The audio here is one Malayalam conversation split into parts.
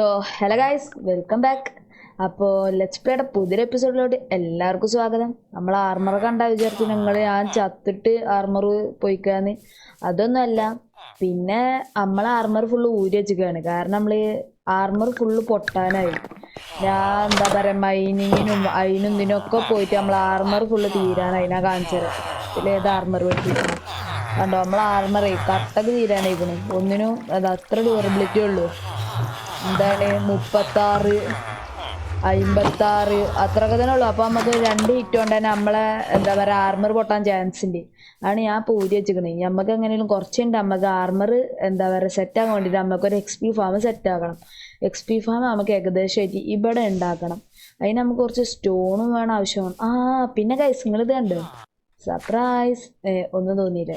Hello guys, welcome back. അപ്പോൾ ലെറ്റ്സ് പ്ലേയുടെ പുതിയൊരു എപ്പിസോഡിലോട്ട് എല്ലാവർക്കും സ്വാഗതം. നമ്മൾ ആർമർ കണ്ടാ വിചാരിച്ചു ഞാൻ ചത്തിട്ട് ആർമർ പോയിക്കാന്ന്. അതൊന്നുമല്ല, പിന്നെ നമ്മൾ ആർമർ ഫുള്ള് ഊരി വെച്ചിരിക്കുകയാണ്. കാരണം നമ്മൾ ആർമർ ഫുള്ള് പൊട്ടാനായി. ഞാൻ എന്താ പറയുക, മൈനിങ്ങിനും അതിനും ഇതിനൊക്കെ പോയിട്ട് നമ്മൾ ആർമർ ഫുള്ള് തീരാനായി. ഞാൻ കാണിച്ചു തരാം ഇതിലേത് ആർമർ വെട്ടിക്കണം. കണ്ടോ, നമ്മൾ ആർമറേ കട്ടക്ക് തീരാനായിക്കണു. ഒന്നിനും അത് അത്ര ഡ്യൂറബിലിറ്റി ഉള്ളൂ. എന്താണ് 36, 56 അത്രയൊക്കെ തന്നെ ഉള്ളു. അപ്പൊ നമുക്ക് 2 ഹിറ്റ് കൊണ്ട് തന്നെ നമ്മളെ എന്താ പറയാ ആർമർ പൊട്ടാൻ ചാൻസ് ഉണ്ട്. ആണ് ഞാൻ പൂരി വെച്ചിക്കണേ. നമുക്ക് എങ്ങനെയും കുറച്ചുണ്ട് നമുക്ക് ആർമർ എന്താ പറയാ സെറ്റ് ആകാൻ വേണ്ടിട്ട് നമുക്ക് ഒരു XP ഫാം സെറ്റ് ആക്കണം. XP ഫാം നമുക്ക് ഏകദേശമായിട്ട് ഇവിടെ ഉണ്ടാക്കണം. അതിന് നമുക്ക് കുറച്ച് സ്റ്റോണും വേണം, ആവശ്യമാണ്. പിന്നെ ഗൈസ്, നിങ്ങൾ ഇത് കണ്ടോ? സർപ്രൈസ്. ഒന്നും തോന്നിയില്ല.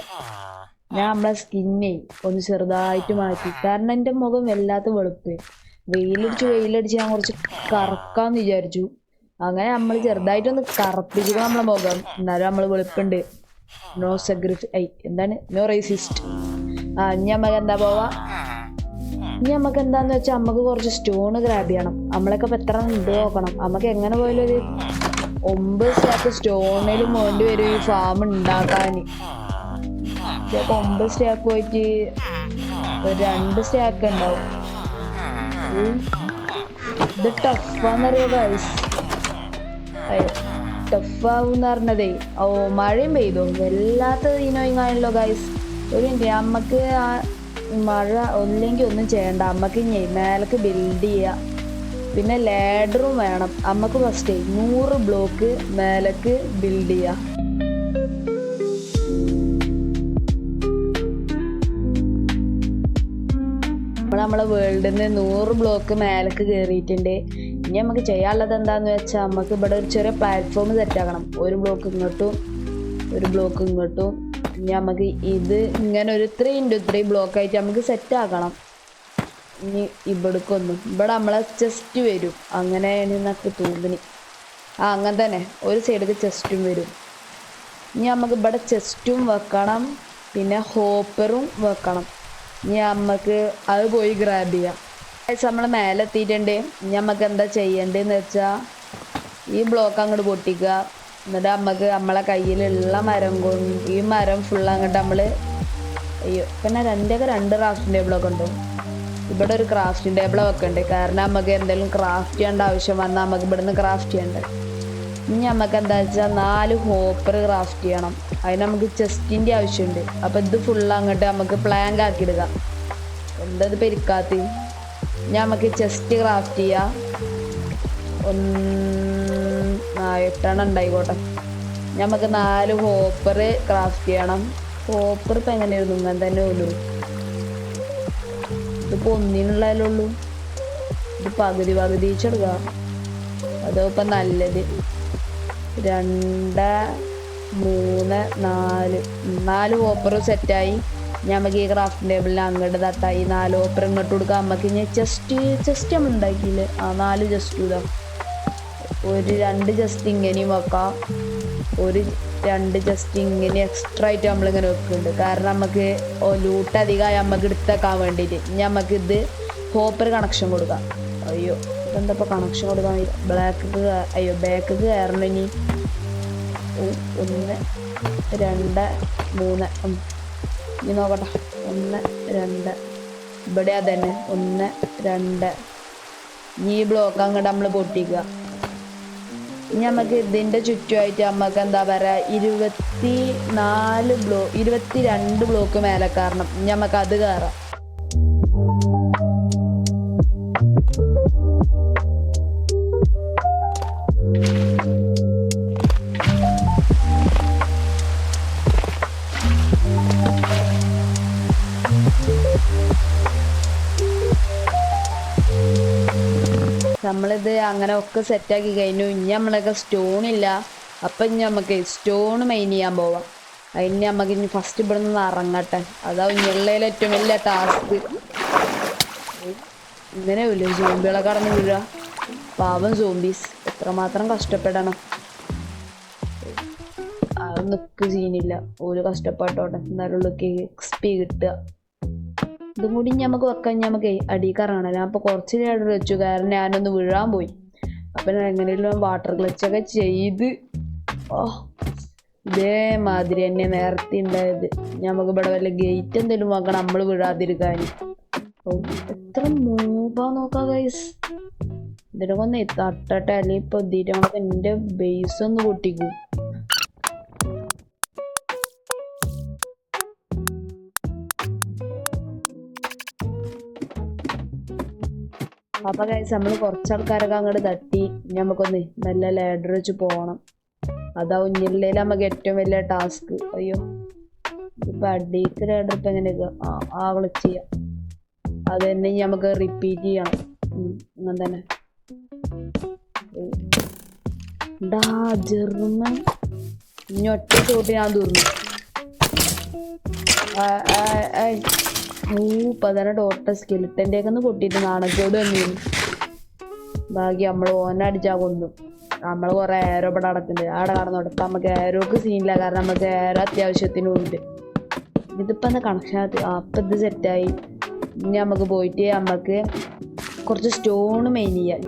ഞാൻ നമ്മളെ സ്കിന്നെ ഒന്ന് ചെറുതായിട്ട് മാറ്റി. കാരണം എൻ്റെ മുഖം വല്ലാത്ത വെളുപ്പ്. വെയിലടിച്ച് ഞാൻ കുറച്ച് കറക്കാന്ന് വിചാരിച്ചു. അങ്ങനെ നമ്മൾ ചെറുതായിട്ടൊന്ന് കറുപ്പിച്ചു നമ്മളെ മുഖം. എന്നാലും നമ്മൾ വെളുപ്പുണ്ട്. നോ എന്താണ് നോ റേസിസ്റ്റ്. ഇനി നമുക്ക് എന്താ പോവാ, ഇനി നമുക്ക് എന്താന്ന് വെച്ചാൽ നമുക്ക് കുറച്ച് സ്റ്റോൺ ഗ്രാബ് ചെയ്യണം. നമ്മളൊക്കെ ഇപ്പൊ എത്ര ഉണ്ട് നോക്കണം. നമുക്ക് എങ്ങനെ പോയാലും ഒരു 9 സ്റ്റാക്ക് സ്റ്റോണിലും വേണ്ടി വരും ഈ ഫാം ഉണ്ടാക്കാൻ. ചിലപ്പോൾ 9 സ്റ്റാക്ക് പോയിട്ട് ഒരു 2 സ്റ്റാക്ക് ഉണ്ടാവും. ഇത് ടഫാന്നറിയോ ഗൈസ്? ടഫാവെന്ന് പറഞ്ഞതേ മഴയും പെയ്തു വല്ലാത്ത ഇനോയിങ്ങാണല്ലോ ഗൈസ്. ഒരു മിനിറ്റ്, നമുക്ക് ആ മഴ ഒന്നില്ലെങ്കിൽ ഒന്നും ചെയ്യണ്ട. നമുക്ക് ഇനി മേലേക്ക് ബിൽഡ് ചെയ്യാം. പിന്നെ ലാഡറും വേണം നമുക്ക്. ഫസ്റ്റ് 100 ബ്ലോക്ക് മേലേക്ക് ബിൽഡ് ചെയ്യാം. നമ്മളെ വേൾഡിൽ നിന്ന് 100 ബ്ലോക്ക് മേലേക്ക് കയറിയിട്ടുണ്ട്. ഇനി നമുക്ക് ചെയ്യാനുള്ളത് എന്താന്ന് വെച്ചാൽ നമുക്ക് ഇവിടെ ഒരു ചെറിയ പ്ലാറ്റ്ഫോം സെറ്റ് ആക്കണം. 1 ബ്ലോക്ക് ഇങ്ങോട്ടും 1 ബ്ലോക്ക് ഇങ്ങോട്ടും. ഇനി നമുക്ക് ഇത് ഇങ്ങനെ ഒരു 3x3 ബ്ലോക്ക് ആയിട്ട് നമുക്ക് സെറ്റ് ആക്കണം. ഇനി ഇവിടെ നമ്മളെ ചെസ്റ്റ് വരും. അങ്ങനെയാണ് എന്നൊക്കെ തോന്നി. അങ്ങനെ തന്നെ ഒരു സൈഡിൽ ചെസ്റ്റും വരും. ഇനി നമുക്ക് ഇവിടെ ചെസ്റ്റും വെക്കണം, പിന്നെ ഹോപ്പറും വെക്കണം. ഇനി നമുക്ക് അത് പോയി ഗ്രാബ് ചെയ്യാം. നമ്മൾ മേലെ എത്തിയിട്ടുണ്ട്. ഇനി നമുക്ക് എന്താ ചെയ്യേണ്ടതെന്ന് വെച്ചാൽ ഈ ബ്ലോക്ക് അങ്ങോട്ട് പൊട്ടിക്കുക. എന്നിട്ട് നമുക്ക് നമ്മളെ കയ്യിലുള്ള മരം കൊണ്ട് ഈ മരം ഫുൾ അങ്ങോട്ട് നമ്മൾ പിന്നെ 2 ക്രാഫ്റ്റിംഗ് ടേബിളൊക്കെ ഉണ്ട്. ഇവിടെ ഒരു ക്രാഫ്റ്റിംഗ് ടേബിൾ വെക്കണ്ട്. കാരണം നമുക്ക് എന്തെങ്കിലും ക്രാഫ്റ്റ് ചെയ്യേണ്ട ആവശ്യം വന്നാൽ നമുക്ക് ഇവിടുന്ന് ക്രാഫ്റ്റ് ചെയ്യണ്ടേ. ഇനി നമുക്ക് എന്താ വെച്ചാൽ 4 ഹോപ്പർ ക്രാഫ്റ്റ് ചെയ്യണം. അതിന് നമുക്ക് ചെസ്റ്റിൻ്റെ ആവശ്യമുണ്ട്. അപ്പം ഇത് ഫുള്ള് അങ്ങോട്ട് നമുക്ക് പ്ലാങ്ക് ആക്കിയിടുക. എന്തത് പെരുക്കാത്തി. ഇനി നമുക്ക് ചെസ്റ്റ് ക്രാഫ്റ്റ് ചെയ്യാം. 8 ഉണ്ടായിക്കോട്ടെ. നമുക്ക് 4 ഹോപ്പർ ക്രാഫ്റ്റ് ചെയ്യണം. ഹോപ്പർ ഇപ്പം എങ്ങനെയായിരുന്നു? ഇങ്ങനെ തന്നെ ഉള്ളൂ. ഇതിപ്പോൾ ഒന്നിനുള്ളതിലുള്ളൂ. ഇത് പകുതി വെച്ചെടുക്കുക. അതോ ഇപ്പം നല്ലത്. 2, 3, 4 ഹോപ്പർ സെറ്റായി. നമുക്ക് ഈ ക്രാഫ്റ്റിംഗ് ടേബിളിൽ അങ്ങോട്ട് തട്ടായി 4 ഹോപ്പർ ഇങ്ങോട്ട് കൊടുക്കാം. നമുക്ക് ഇനി ചെസ്റ്റ് നമ്മൾ ഉണ്ടാക്കിയില്ലേ? 4 ചെസ്റ്റ് ഇതാ. ഒരു 2 ചെസ്റ്റ് ഇങ്ങനെയും വെക്കാം. ഒരു 2 ചെസ്റ്റ് ഇങ്ങനെ എക്സ്ട്രാ ആയിട്ട് നമ്മളിങ്ങനെ വെക്കുന്നുണ്ട്. കാരണം നമുക്ക് ലൂട്ട് അധികമായി നമുക്ക് എടുത്തേക്കാൻ വേണ്ടിയിട്ട്. ഇനി നമുക്ക് ഇത് ഹോപ്പർ കണക്ഷൻ കൊടുക്കാം. അയ്യോ, ഇതെന്താ ഇപ്പോൾ കണക്ഷൻ കൊടുക്കാൻ ബാക്ക് കയറണം. ഇനി 1, 2, 3 ഇനി നോക്കട്ടെ. 1, 2 ഇവിടെ അതന്നെ 1, 2. ഈ ബ്ലോക്ക് അങ്ങോട്ട് നമ്മൾ പൊട്ടിക്കുക. ഇനി നമുക്ക് ഇതിൻ്റെ ചുറ്റുമായിട്ട് നമുക്ക് എന്താ പറയുക 22 ബ്ലോക്ക് മേലെ കയറണം. ഇനി നമുക്ക് അത് കയറാം. നമ്മളിത് അങ്ങനെ ഒക്കെ സെറ്റാക്കി കഴിഞ്ഞു. ഇനി നമ്മളൊക്കെ സ്റ്റോണില്ല. അപ്പം ഇനി നമുക്ക് സ്റ്റോൺ മൈൻ ചെയ്യാൻ പോവാം. അതിന് നമുക്ക് ഇനി ഫസ്റ്റ് ഇവിടെ നിന്ന് ഇറങ്ങട്ടെ. അതാവും ഇനിയുള്ളതിൽ ഏറ്റവും വലിയ ടാസ്ക്. ഇങ്ങനെ ഇല്ല സോംബികളെ കടന്ന് വീഴുക. പാവം സോംബീസ് എത്രമാത്രം കഷ്ടപ്പെടണം. അതൊന്നും സീനില്ല. ഒരു കഷ്ടപ്പെട്ടോട്ടെ, എന്നാലും XP കിട്ടുക. ഇതും കൂടി നമുക്ക് വെക്കാൻ നമുക്ക് അടിക്കാറാണ്. ഞാൻ അപ്പോൾ കുറച്ച് നേരം വെച്ചു, കാരണം ഞാനൊന്ന് വീഴാൻ പോയി. അപ്പം ഞാൻ എങ്ങനെയെങ്കിലും വാട്ടർ ക്ലച്ചൊക്കെ ചെയ്ത് ഇതേമാതിരി തന്നെ നേരത്തെ ഉണ്ടായത്. നമുക്ക് ഇവിടെ വല്ല ഗേറ്റ് എന്തെങ്കിലും നോക്കണം നമ്മൾ വീഴാതിരിക്കാൻ. എത്ര മൂപ്പാ നോക്കാം ഗൈസ്. ഇതിനൊക്കെ ഒന്ന് തട്ടട്ടെ, അല്ലെങ്കിൽ ഇപ്പൊ ഇതിനൊക്കെ എൻ്റെ ബേസ് ഒന്ന് പൊട്ടിക്കും. അപ്പൊ ഗൈസ് നമ്മൾ കുറച്ചാൾക്കാരൊക്കെ അങ്ങോട്ട് തട്ടി നമുക്കൊന്ന് നല്ല ലാഡർ വെച്ച് പോകണം. അതാവും ഇഞ്ഞില്ലേ നമുക്ക് ഏറ്റവും വലിയ ടാസ്ക്. അയ്യോ ഇപ്പൊ അടിക്ക് ലാഡർ ഇപ്പൊ എങ്ങനെയൊക്കെ ആ ക്ലിക്ക് ചെയ്യാം. അത് തന്നെ നമുക്ക് റിപ്പീറ്റ് ചെയ്യണം. അങ്ങനെ തന്നെ ജർമ്മൻ ഇനി ഒറ്റ ഷോട്ട് ഞാൻ തീർന്നു. 18 ടോട്ടൽ സ്കെലിട്ടൻ്റെ ഒക്കെ ഒന്ന് പൊട്ടിയിട്ട് നാണക്കേട് തന്നെയാണ്. ബാക്കി നമ്മൾ ഓനടിച്ചാൽ കൊന്നു. നമ്മൾ കുറെ ഏരോ ഇവിടെ അടക്കുന്നുണ്ട്. അവിടെ കടന്നോട്ടെ. ഇപ്പം നമുക്ക് ഏരോക്ക് സീനില്ല, കാരണം നമുക്ക് ഏരോ അത്യാവശ്യത്തിനും ഉണ്ട്. ഇതിപ്പോൾ എന്താ കണക്ഷൻ അപ്പം ഇത് സെറ്റായി. ഇനി നമുക്ക് പോയിട്ട് നമുക്ക് കുറച്ച് സ്റ്റോൺ മെയിൻ ചെയ്യാൻ.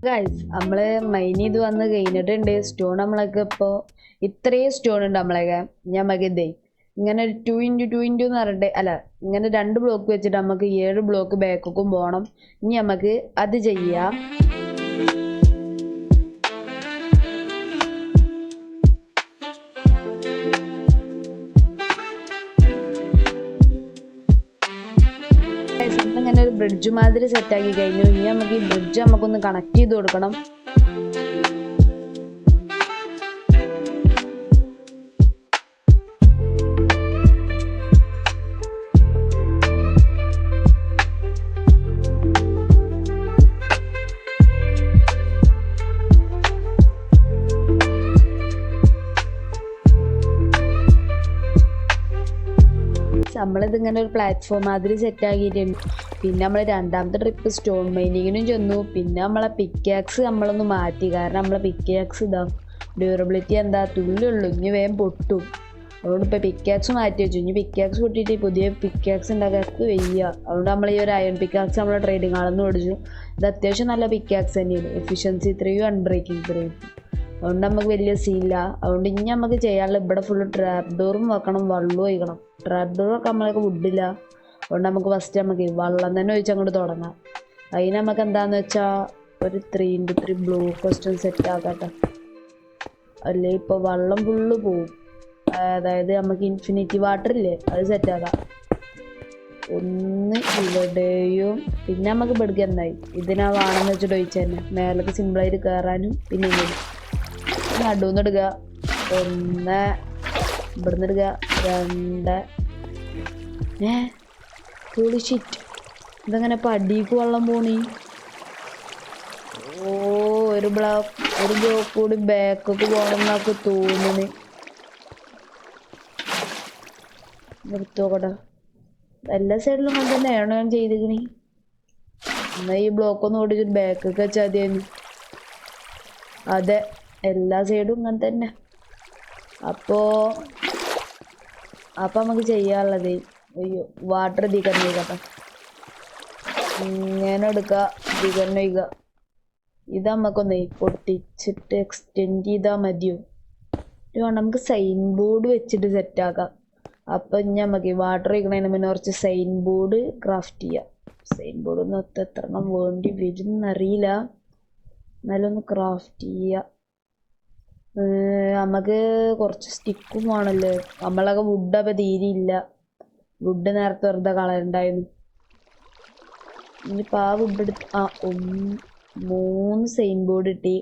ഗൈസ് നമ്മള് മൈൻ ചെയ്ത് വന്ന് കഴിഞ്ഞിട്ടുണ്ട്. സ്റ്റോൺ നമ്മളൊക്കെ ഇപ്പോൾ ഇത്രയും സ്റ്റോൺ ഉണ്ട് നമ്മളൊക്കെ. നമുക്ക് ഇതേ ഇങ്ങനെ ഒരു 2x2 എന്ന് പറഞ്ഞിട്ട് അല്ല, ഇങ്ങനെ 2 ബ്ലോക്ക് വെച്ചിട്ട് നമുക്ക് 7 ബ്ലോക്ക് ബാക്കും പോകണം. ഇനി നമുക്ക് അത് ചെയ്യാം. ഇങ്ങനെ ഒരു ബ്രിഡ്ജ് മാതിരി സെറ്റാക്കി കഴിഞ്ഞു. ഇനി നമുക്ക് ഈ ബ്രിഡ്ജ് നമുക്കൊന്ന് കണക്ട് ചെയ്ത് കൊടുക്കണം. നമ്മളിതിങ്ങനെ ഒരു പ്ലാറ്റ്ഫോം മാതിരി സെറ്റ് ആക്കിയിട്ടുണ്ട്. പിന്നെ നമ്മൾ രണ്ടാമത്തെ ട്രിപ്പ് സ്റ്റോൺ മൈനിങ്ങിനും ചെന്നു. പിന്നെ നമ്മളെ പിക്കാക്സ് നമ്മളൊന്ന് മാറ്റി, കാരണം നമ്മളെ പിക്കാക്സ് ഇതാ ഡ്യൂറബിലിറ്റി എന്താ തുള്ളിയുള്ളൂ, ഇനി വേഗം പൊട്ടും. അതുകൊണ്ട് ഇപ്പോൾ പിക്കാക്സ് മാറ്റി വെച്ചു. ഇനി പിക്കാക്സ് പൊട്ടിയിട്ട് പുതിയ പിക്കാക്സ് ഉണ്ടാക്കാർക്ക് വയ്യ. അതുകൊണ്ട് നമ്മൾ ഈ ഒരു അയൺ പിക്കാക്സ് നമ്മളെ ട്രേഡിങ് ആളെന്ന് മേടിച്ചു. ഇത് അത്യാവശ്യം നല്ല പിക്കാക്സ് തന്നെയാണ്. Efficiency 3 unbreaking 3. അതുകൊണ്ട് നമുക്ക് വലിയ സീനില്ല. അതുകൊണ്ട് ഇനി നമുക്ക് ചെയ്യാനുള്ള ഇവിടെ ഫുള്ള് ട്രാപ്പ് ഡോറും വെക്കണം, വെള്ളവും ഒഴിക്കണം. ട്രാപ്പ് ഡോറൊക്കെ നമ്മളൊക്കെ വുഡില്ല. അതുകൊണ്ട് നമുക്ക് ഫസ്റ്റ് നമുക്ക് വെള്ളം തന്നെ ഒഴിച്ച് അങ്ങോട്ട് തുടങ്ങാം. അതിന് നമുക്ക് എന്താണെന്ന് വെച്ചാൽ ഒരു 3x3 ബ്ലോക്ക് ക്വസ്റ്റ്യൻ സെറ്റ് ആക്കട്ടെ. അല്ലേ ഇപ്പോൾ വെള്ളം ഫുള്ള് പോവും. അതായത് നമുക്ക് ഇൻഫിനിറ്റി വാട്ടർ ഇല്ലേ, അത് സെറ്റാക്കാം. ഒന്ന് ഇവിടെയും പിന്നെ നമുക്ക് ഇവിടേക്ക് എന്തായി ഇതിനാ വേണമെന്ന് വെച്ചിട്ട് ഒഴിച്ച് തന്നെ മേലേക്ക് സിമ്പിളായിട്ട് കയറാനും. പിന്നെ ഇങ്ങനെ നടുന്ന് എടുക്കുക, 1 ഇവിടുന്ന് എടുക്കുക, 2 കൂടി ഷിറ്റ്. ഇതങ്ങനെ ഇപ്പം അടിക്ക് വെള്ളം പോണി. ഒരു ബ്ലോക്ക് കൂടി ബാക്കൊക്കെ പോകണം എന്നൊക്കെ തോന്നുന്നു. നിർത്തോക്കട്ടെ. എല്ലാ സൈഡിലും കൊണ്ട് തന്നെയാണ് ഞാൻ ചെയ്തിരിക്കണി. എന്നാൽ ഈ ബ്ലോക്കൊന്നും ഓടിച്ചിട്ട് ബാക്കൊക്കെ വെച്ചാൽ മതിയായിരുന്നു. അതെ, എല്ലാ സൈഡും ഇങ്ങനെ തന്നെ. അപ്പോൾ നമുക്ക് ചെയ്യാനുള്ളത് അയ്യോ വാട്ടർ ഇതിക്കന്നെ ഒഴിക്കട്ടെ. ഇങ്ങനെ എടുക്കുക, ഇതിക്കന്നെ ഒഴിക്കുക. ഇത് നമുക്കൊന്ന് പൊട്ടിച്ചിട്ട് എക്സ്റ്റെൻഡ് ചെയ്താൽ മതിയോ? നമുക്ക് സൈൻ ബോർഡ് വെച്ചിട്ട് സെറ്റാക്കാം. അപ്പം ഇനി നമുക്ക് വാട്ടർ ഒഴിക്കണതിന് മുന്നേ കുറച്ച് സൈൻ ബോർഡ് ക്രാഫ്റ്റ് ചെയ്യാം. സൈൻ ബോർഡ് ഒന്നും എത്ര എണ്ണം വേണ്ടി വരും എന്നറിയില്ല, എന്നാലും ഒന്ന് ക്രാഫ്റ്റ് ചെയ്യാം. നമുക്ക് കുറച്ച് സ്റ്റിക്കും വേണമല്ലോ. നമ്മളൊക്കെ വുഡ് അപ്പം തീരെയില്ല. വുഡ് നേരത്തെ വെറുതെ കളറുണ്ടായിരുന്നു. ഇനിയിപ്പോൾ ആ വുഡ് എടുത്ത് 3 സൈൻ ബോർഡ് ഇട്ടി.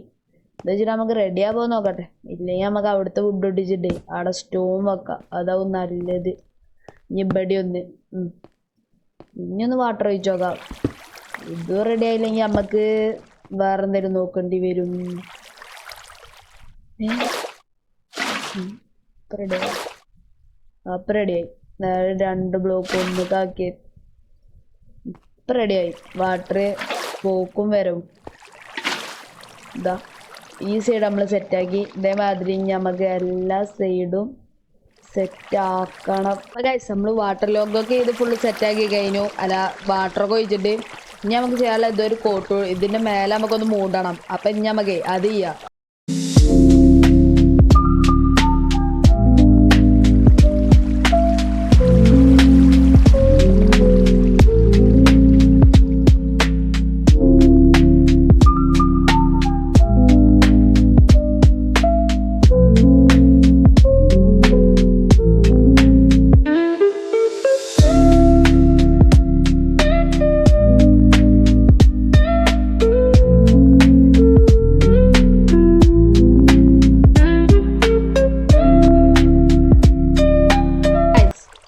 എന്താ വെച്ചിട്ട് നമുക്ക് റെഡി ആവുമോ നോക്കട്ടെ. ഇല്ലെങ്കിൽ നമുക്ക് അവിടുത്തെ വുഡ് ഒട്ടിച്ചിട്ടേ അവിടെ സ്റ്റോൺ വെക്കാം, അതാവും നല്ലത്. ഇനി ഇവിടെ ഒന്ന് ഇനിയൊന്ന് വാട്ടർ ഒഴിച്ച് നോക്കാം. ഇത് റെഡി ആയില്ലെങ്കിൽ നമുക്ക് വേറെ എന്തെങ്കിലും നോക്കേണ്ടി വരും. റെഡിയായി. അപ്പം റെഡിയായി. 2 ബ്ലോക്ക് ഒന്നൊക്കെ ആക്കി ഇപ്പം റെഡിയായി. വാട്ടർ പോക്കും വരവും. ഇതാ ഈ സൈഡ് നമ്മൾ സെറ്റാക്കി. ഇതേമാതിരി നമുക്ക് എല്ലാ സൈഡും സെറ്റാക്കണം. ഗൈസ് നമ്മൾ വാട്ടർ ലോഗൊക്കെ ചെയ്ത് ഫുള്ള് സെറ്റാക്കി കഴിഞ്ഞു. അല്ല വാട്ടറൊക്കെ ഒഴിച്ചിട്ട് ഇനി നമുക്ക് ചെയ്യാനുള്ള ഇതൊരു കോട്ട് ഇതിൻ്റെ മേലെ നമുക്കൊന്ന് മൂടണം. അപ്പം ഇനി നമുക്ക് അത് ചെയ്യാം.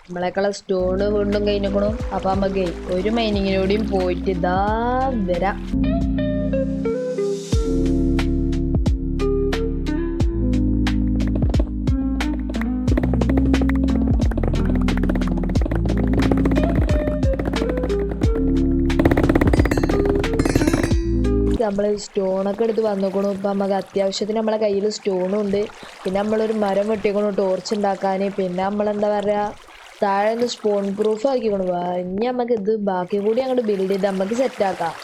നമ്മളെക്കുള്ള സ്റ്റോണ് വീണ്ടും കഴിഞ്ഞിക്കണു. അപ്പം നമുക്ക് ഒരു മൈനിങ്ങിനോടെയും പോയിട്ട് ഇതാ വരാം. നമ്മൾ സ്റ്റോണൊക്കെ എടുത്ത് വന്നിക്കണു. ഇപ്പം നമുക്ക് അത്യാവശ്യത്തിന് നമ്മളെ കയ്യിൽ സ്റ്റോണും ഉണ്ട്. പിന്നെ നമ്മളൊരു മരം വെട്ടിക്കണു ടോർച്ച് ഉണ്ടാക്കാൻ. പിന്നെ നമ്മളെന്താ പറയുക താഴെ ഒന്ന് സ്പോൺ പ്രൂഫ് ആക്കിക്കണു. ഇനി നമുക്ക് ഇത് ബാക്കി കൂടി അങ്ങോട്ട് ബിൽഡ് ചെയ്ത് നമുക്ക് സെറ്റാക്കാം.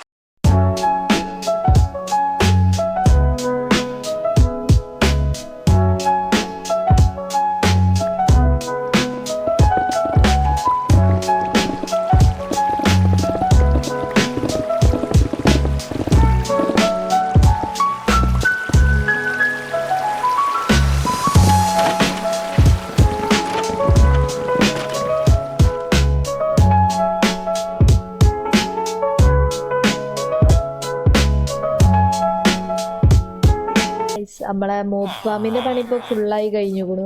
നമ്മളെ മോബ് ഫാമിൻ്റെ പണി ഇപ്പോൾ ഫുള്ളായി കഴിഞ്ഞുകൊണു.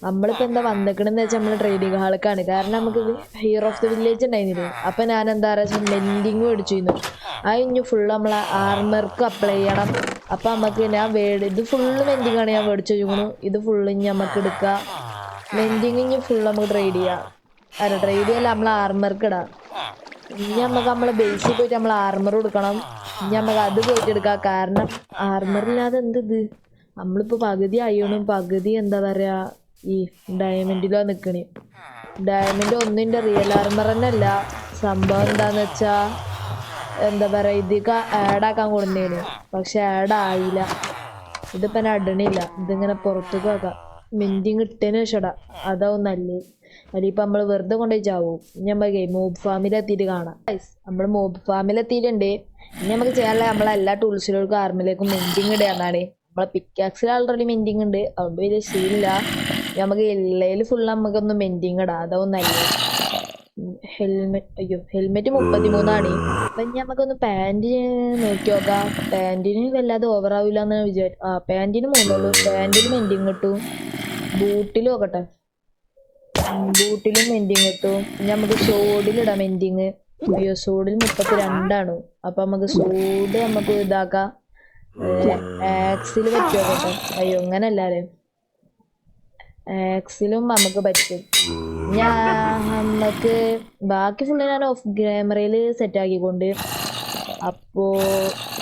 നമ്മളിപ്പോൾ എന്താ വന്നിക്കണെന്ന് വെച്ചാൽ നമ്മൾ ട്രേഡിങ് ഹാൾക്കാണ്. കാരണം നമുക്ക് ഹീറോ ഓഫ് ദി വില്ലേജ് ഉണ്ടായിരുന്നില്ലേ. അപ്പം ഞാൻ എന്താ പറയുക മെൻഡിങ് മേടിച്ചിരുന്നു. അത് ഇനി ഫുള്ള് നമ്മളെ ആർമർക്ക് അപ്ലൈ ചെയ്യണം. അപ്പം നമുക്ക് ഞാൻ ഇത് ഫുള്ള് മെൻഡിങ്ങാണ് ഞാൻ മേടിച്ചു വെച്ചിരിക്കണു. ഇത് ഫുള്ള് ഇനി നമുക്ക് എടുക്കാം. മെൻഡിങ് ഇനി ഫുള്ള് നമുക്ക് ട്രേഡ് ചെയ്യാം. അല്ല ട്രേഡ് ചെയ്യല്ല നമ്മൾ ആർമർക്ക് ഇടാം. ഇനി നമുക്ക് നമ്മളെ ബേസിൽ പോയിട്ട് നമ്മൾ ആർമർ കൊടുക്കണം. ഇനി നമുക്ക് അത് പോയിട്ട് എടുക്കാം. കാരണം ആർമറില്ലാതെ എന്ത് നമ്മളിപ്പോൾ പകുതി അയ്യോണും പകുതി എന്താ പറയുക ഈ ഡയമണ്ടിലോ നിൽക്കണേ. ഡയമണ്ട് ഒന്നിൻ്റെ റിയൽ ആർമർ തന്നെ അല്ല. സംഭവം എന്താണെന്ന് വെച്ചാൽ എന്താ പറയുക ഇതൊക്കെ ആഡാക്കാൻ കൊടുന്നേന്. പക്ഷെ ആഡായില്ല. ഇതിപ്പോൾ ഞാൻ ഇടണില്ല. ഇതിങ്ങനെ പുറത്തേക്ക് വെക്കാം. മിൻറ്റിങ് ഇട്ടതിന് ശേഷം ഇടാം. അതാവും നല്ലത്. അതിലിപ്പോൾ നമ്മൾ വെറുതെ കൊണ്ടുപോയി ചാവും. ഇനി നമുക്ക് മോബ് ഫാമിലെത്തിയിട്ട് കാണാം. നമ്മൾ മോബ് ഫാമിലെത്തിയിട്ടുണ്ട്. ഇനി നമുക്ക് ചെയ്യാനുള്ള നമ്മളെല്ലാ ടൂൾസിലേക്കും ആർമിലേക്കും മിൻറ്റിങ് ഇടുകയെന്നാണ്. നമ്മളെ പിക്കാക്സിൽ ഓൾറെഡി മെൻഡിങ് ഉണ്ട്. അതുകൊണ്ട് വലിയ ശീലമില്ല. നമുക്ക് എല്ലയിൽ ഫുള്ള് നമുക്കൊന്ന് മെൻഡിങ് ഇടാം. അതാവും നല്ലത്. ഹെൽമെറ്റ് 33 അപ്പം ഇനി നമുക്കൊന്ന് പാൻറ് നോക്കി നോക്കാം. പാൻറ്റിന് വല്ലാതെ ഓവറാവില്ല എന്ന് പാൻറ്റിന് 3 ഉള്ളൂ. പാൻറ്റിന് മെൻഡിങ് കിട്ടും. ബൂട്ടിൽ നോക്കട്ടെ. ബൂട്ടിലും മെൻഡിങ് കിട്ടും. ഇനി നമുക്ക് സോഡിലിടാം മെൻഡിങ്. സോഡിൽ 32 അപ്പം നമുക്ക് സോഡ് നമുക്ക് ഇതാക്കാം. ആക്സിൽ പറ്റുമോ കേട്ടോ? അയ്യോ അങ്ങനല്ലാലേ. ആക്സിലും നമുക്ക് പറ്റും. നമുക്ക് ബാക്കി ഫുള്ള് ഞാൻ ഓഫ് ക്യാമറയിൽ സെറ്റാക്കിക്കൊണ്ട്. അപ്പോൾ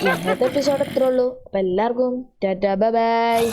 ഇന്നത്തെ എപ്പിസോഡ് എത്രേ ഉള്ളൂ. അപ്പം എല്ലാവർക്കും ടാറ്റാ ബൈ ബൈ.